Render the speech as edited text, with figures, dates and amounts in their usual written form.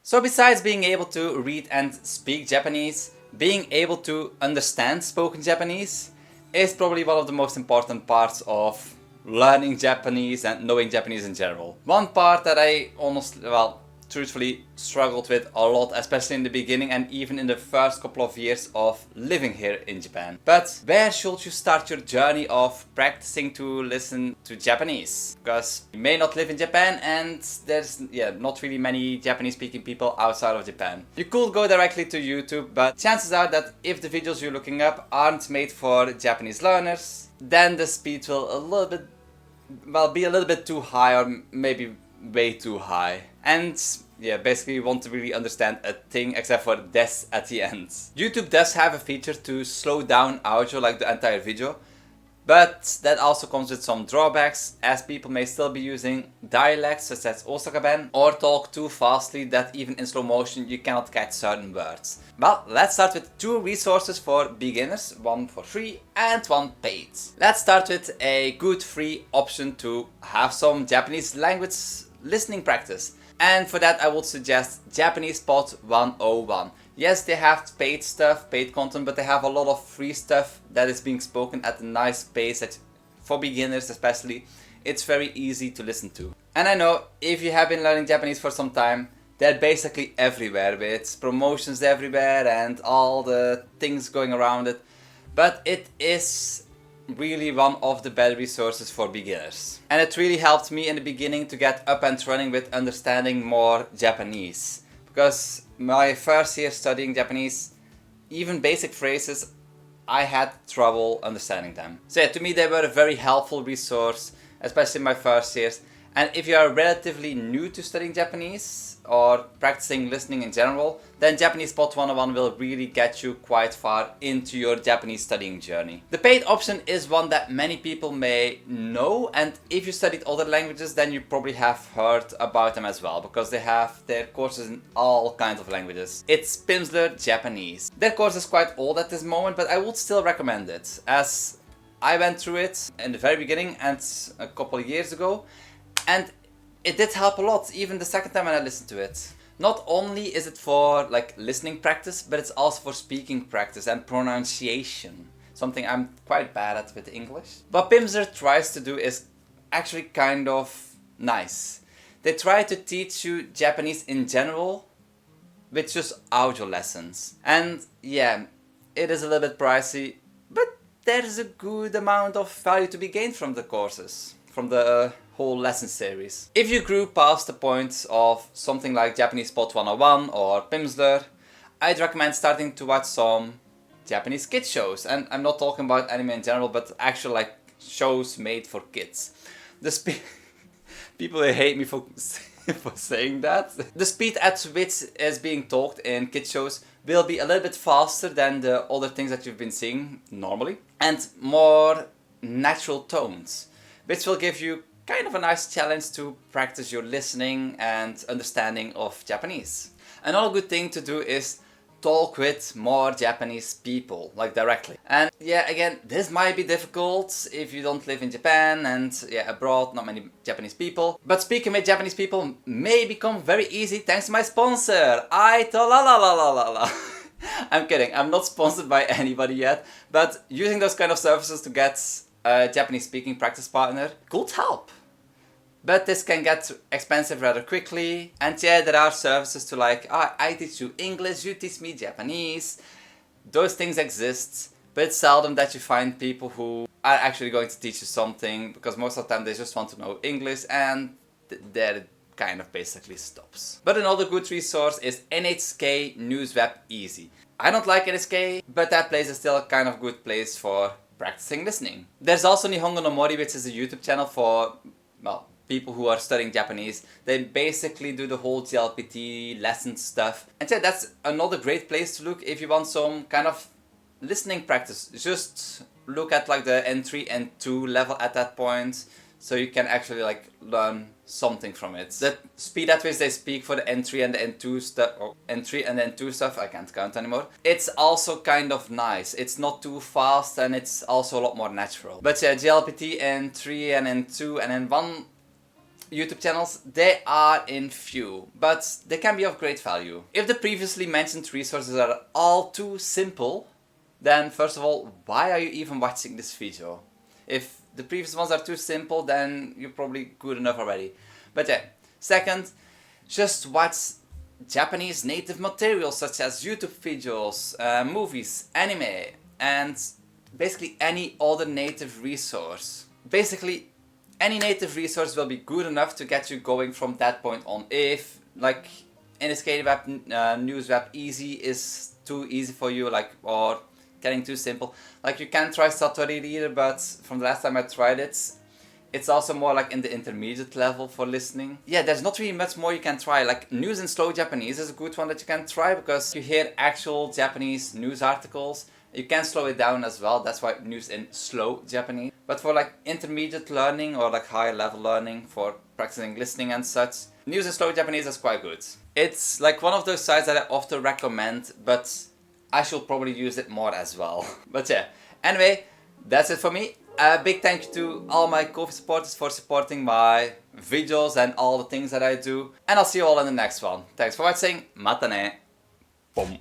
So besides being able to read and speak Japanese, being able to understand spoken Japanese is probably one of the most important parts of learning Japanese and knowing Japanese in general. One part that I honestly, truthfully struggled with a lot, especially in the beginning and even in the first couple of years of living here in Japan. But where should you start your journey of practicing to listen to Japanese? Because you may not live in Japan and there's not really many Japanese speaking people outside of Japan. You could go directly to YouTube, but chances are that if the videos you're looking up aren't made for Japanese learners, then the speed will be a little bit too high, or maybe way too high. And basically you want to really understand a thing except for this at the end. YouTube does have a feature to slow down audio, like the entire video, but that also comes with some drawbacks, as people may still be using dialects such as Osaka-ben, or talk too fastly that even in slow motion you cannot catch certain words. Well, let's start with two resources for beginners, one for free and one paid. Let's start with a good free option to have some Japanese language listening practice. And for that I would suggest Japanese Pod 101. Yes, they have paid stuff, paid content, but they have a lot of free stuff that is being spoken at a nice pace that, for beginners especially, it's very easy to listen to. And I know, if you have been learning Japanese for some time, they're basically everywhere with promotions everywhere and all the things going around it. But it is really one of the better resources for beginners. And it really helped me in the beginning to get up and running with understanding more Japanese. Because my first year studying Japanese, even basic phrases, I had trouble understanding them. So yeah, to me they were a very helpful resource, especially in my first years. And if you are relatively new to studying Japanese or practicing listening in general, then Japanese Pod 101 will really get you quite far into your Japanese studying journey. The paid option is one that many people may know, and if you studied other languages then you probably have heard about them as well, because they have their courses in all kinds of languages. It's Pimsleur Japanese. Their course is quite old at this moment, but I would still recommend it, as I went through it in the very beginning and a couple of years ago. And it did help a lot, even the second time when I listened to it. Not only is it for like listening practice, but it's also for speaking practice and pronunciation. Something I'm quite bad at with English. What Pimsleur tries to do is actually kind of nice. They try to teach you Japanese in general with just audio lessons. And yeah, it is a little bit pricey, but there's a good amount of value to be gained from the courses, from the whole lesson series. If you grew past the point of something like Japanese Pod 101 or Pimsleur, I'd recommend starting to watch some Japanese kids shows. And I'm not talking about anime in general, but actual like shows made for kids. People hate me for saying that. The speed at which is being talked in kids shows will be a little bit faster than the other things that you've been seeing normally, and more natural tones, which will give you kind of a nice challenge to practice your listening and understanding of Japanese. Another good thing to do is talk with more Japanese people, like directly. And yeah, again, this might be difficult if you don't live in Japan and abroad, not many Japanese people. But speaking with Japanese people may become very easy thanks to my sponsor, la. I'm kidding, I'm not sponsored by anybody yet, but using those kind of services to get a Japanese speaking practice partner could help. But this can get expensive rather quickly. And yeah, there are services to like, I teach you English, you teach me Japanese. Those things exist, but it's seldom that you find people who are actually going to teach you something, because most of the time they just want to know English, and there it kind of basically stops. But another good resource is NHK News Web Easy. I don't like NHK, but that place is still a kind of good place for practicing listening. There's also Nihongo no Mori, which is a YouTube channel for, well, people who are studying Japanese. They basically do the whole JLPT lesson stuff. And yeah, that's another great place to look if you want some kind of listening practice. Just look at like the N3 and N2 level at that point, so you can actually like learn something from it. The speed at which they speak for the N3 and the N2 stuff, or N3 and N2 stuff, I can't count anymore. It's also kind of nice. It's not too fast and it's also a lot more natural. But yeah, JLPT N3 and N2 and N1, YouTube channels, they are in few, but they can be of great value. If the previously mentioned resources are all too simple, then first of all, why are you even watching this video? If the previous ones are too simple, then you're probably good enough already. But yeah, second, just watch Japanese native materials such as YouTube videos, movies, anime, and basically any other native resource. Basically, any native resource will be good enough to get you going from that point on. If, like, Indicated Web, News Web Easy is too easy for you, like, or getting too simple, like, you can try Satori Reader, but from the last time I tried it, it's also more like in the intermediate level for listening. Yeah, there's not really much more you can try. Like, News in Slow Japanese is a good one that you can try, because you hear actual Japanese news articles. You can slow it down as well, that's why News in Slow Japanese. But for like intermediate learning or like higher level learning, for practicing listening and such, News in Slow Japanese is quite good. It's like one of those sites that I often recommend, but I should probably use it more as well. But yeah, anyway, that's it for me. A big thank you to all my Ko-fi supporters for supporting my videos and all the things that I do. And I'll see you all in the next one. Thanks for watching. Mata ne. Boom.